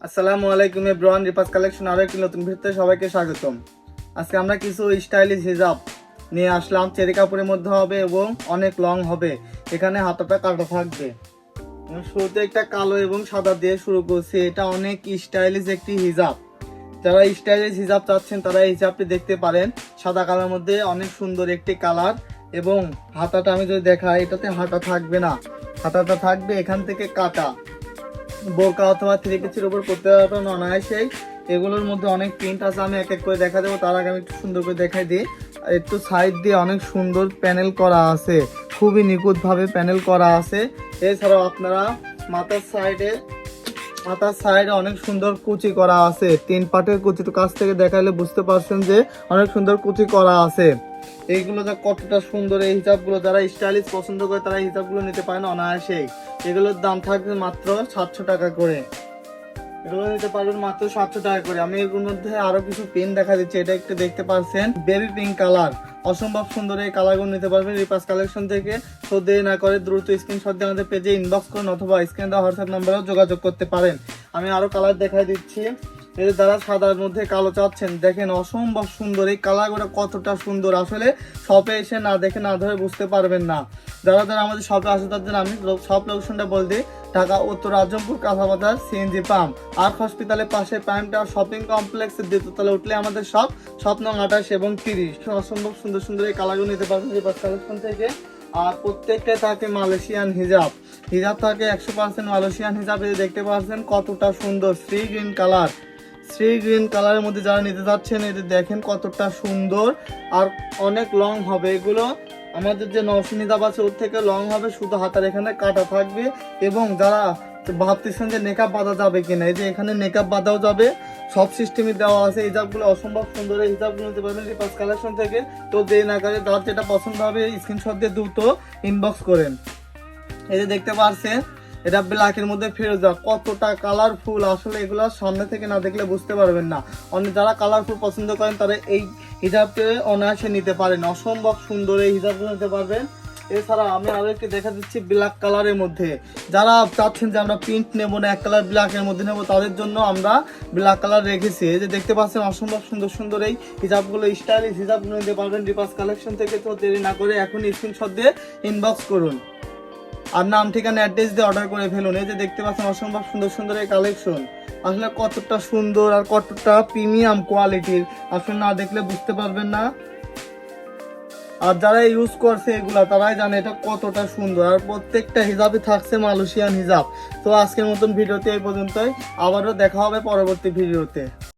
আসসালামু আলাইকুম everyone, রিপাস collection আরো একটি নতুন ভিডিওতে সবাইকে স্বাগতম। আজকে আমরা কিছু স্টাইলিশ হিজাব নিয়ে আসলাম। চেরি কাপড়ের মধ্যে হবে এবং অনেক লং হবে। এখানে হাতাটা কাটা থাকবে। শুরুতে একটা কালো এবং সাদা দিয়ে শুরু করছি। এটা অনেক স্টাইলিশ একটি হিজাব। যারা স্টাইলিশ হিজাব চাচ্ছেন তারা এই হিজাবটি দেখতে পারেন। সাদা কালার মধ্যে অনেক সুন্দর একটি কালার এবং হাতাটা আমি যদি দেখাই, এটাতে হাতা থাকবে না, হাতাটা থাকবে এখান থেকে কাটা। বোরকা অথবা থ্রি পিসের উপর পড়তে পারবেন অনায়াসেই। এগুলোর মধ্যে অনেক প্রিন্ট আছে, আমি এক এক করে দেখা দেবো। তার আগে আমি একটু সুন্দর করে দেখাই দিই। একটু সাইড দিয়ে অনেক সুন্দর প্যানেল করা আছে, খুবই নিখুঁত ভাবে প্যানেল করা আছে। এছাড়াও আপনারা মাথার সাইডে অনেক সুন্দর কুচি করা আছে। 3 পার্টের কুচি, তো কাছ থেকে দেখাইলে বুঝতে পারছেন যে অনেক সুন্দর কুচি করা আছে। এইগুলো যা কতটা সুন্দর, এই হিসাবগুলো যারা স্টাইলিশ পছন্দ করে তারা এই হিসাবগুলো নিতে পারেন অনায়াসেই। এগুলোর দাম থাকবে মাত্র 700 টাকা করে। এগুলো নিতে পারবেন মাত্র 700 টাকা করে। আমি এর মধ্যে আরো কিছু পেন দেখা দিচ্ছি, এটা একটু দেখতে পাচ্ছেন বেবি পিঙ্ক কালার। অসম্ভব সুন্দর এই কালারগুলো নিতে পারবেন রিপাস কালেকশন থেকে। তো দেরি না করে দ্রুত স্ক্রিনশট দিয়ে আমাদের পেজে ইনবক্স করুন অথবা স্ক্রিনে দেওয়া হোয়াটসঅ্যাপ নাম্বারেও যোগাযোগ করতে পারেন। আমি আরো কালার দেখাই দিচ্ছি। এর দ্বারা সাদার মধ্যে কালো চাচ্ছেন, দেখেন অসম্ভব সুন্দর এই কালারগুলো, কতটা সুন্দর। আসলে শপে এসে না দেখে না ধরে বুঝতে পারবেন না। যারা যারা আমাদের শপে আসে তাদের আমি সব লোকেশনটা বল দিই। ঢাকা উত্তর আজমপুর কাঁচাবাজার সিএনজি পাম্প আর হসপিটালের পাশে প্রাইম টাওয়ার শপিং কমপ্লেক্সের দ্বিতীয়তলে উঠলে আমাদের শপ নং 28 এবং 30। অসম্ভব সুন্দর সুন্দর এই কালারগুলো নিতে পারবেন রিপাস কালেকশন থেকে। আর প্রত্যেকটা থাকে মালয়েশিয়ান হিজাব থাকে 100% মালয়েশিয়ান হিজাব। দেখতে পাচ্ছেন কতটা সুন্দর সি গ্রিন কালারের মধ্যে যারা নিতে যাচ্ছেন, এটা দেখেন কতটা সুন্দর আর অনেক লং হবে। এগুলো আমাদের যে নওশিন হিজাব আছে ওর থেকে লং হবে, শুধু হাতার এখানে কাটা থাকবে। এবং যারা ভাবতেছেন যে নেকআপ বাঁধা যাবে কিনা, এই যে এখানে নেকআপ বাঁধাও যাবে, সব সিস্টেমই দেওয়া আছে। হিজাবগুলো অসম্ভব সুন্দর, এই হিজাবগুলো নিতে পারবেন রিপাস কালেকশন থেকে। তো দেরি না করে যার যেটা পছন্দ হবে স্ক্রিনশট দিয়ে দ্রুত ইনবক্স করেন। এই যে দেখতে পাচ্ছেন এটা ব্ল্যাকের মধ্যে ফিরোজা, কতটা কালারফুল। আসলে এগুলো সামনে থেকে না দেখলে বুঝতে পারবেন না। অনেক যারা কালারফুল পছন্দ করেন তারা এই হিজাবকে অনায়াসে নিতে পারেন। অসম্ভব সুন্দর এই হিজাবগুলো নিতে পারবেন। এছাড়া আমি আরো একটি দেখা দিচ্ছি ব্ল্যাক কালারের মধ্যে। যারা চাচ্ছেন যে আমরা প্রিন্ট নেবো না, এক কালার ব্ল্যাকের মধ্যে নেবো, তাদের জন্য আমরা ব্ল্যাক কালার রেখেছি। এই যে দেখতে পাচ্ছেন অসম্ভব সুন্দর সুন্দর এই হিজাবগুলো, স্টাইলিশ হিজাবগুলো নিতে পারবেন রিপাস কালেকশন থেকে। তো দেরি না করে এখন স্ক্রিনশট দিয়ে ইনবক্স করুন আর নাম ঠিকানা অ্যাড্রেস দিয়ে অর্ডার করে ফেলুন। এই যে দেখতে পাচ্ছেন অসম্ভব সুন্দর সুন্দর এই কালেকশন, আসলে কতটা সুন্দর আর কতটা প্রিমিয়াম কোয়ালিটির, আসলে না দেখলে বুঝতে পারবেন না। আর যারা ইউজ করছে এগুলা তারাই জানে এটা কতটা সুন্দর। আর প্রত্যেকটা হিজাবে থাকছে মালয়েশিয়ান হিজাব। তো আজকের মতন ভিডিওতে এই পর্যন্তই, আবারও দেখা হবে পরবর্তী ভিডিওতে।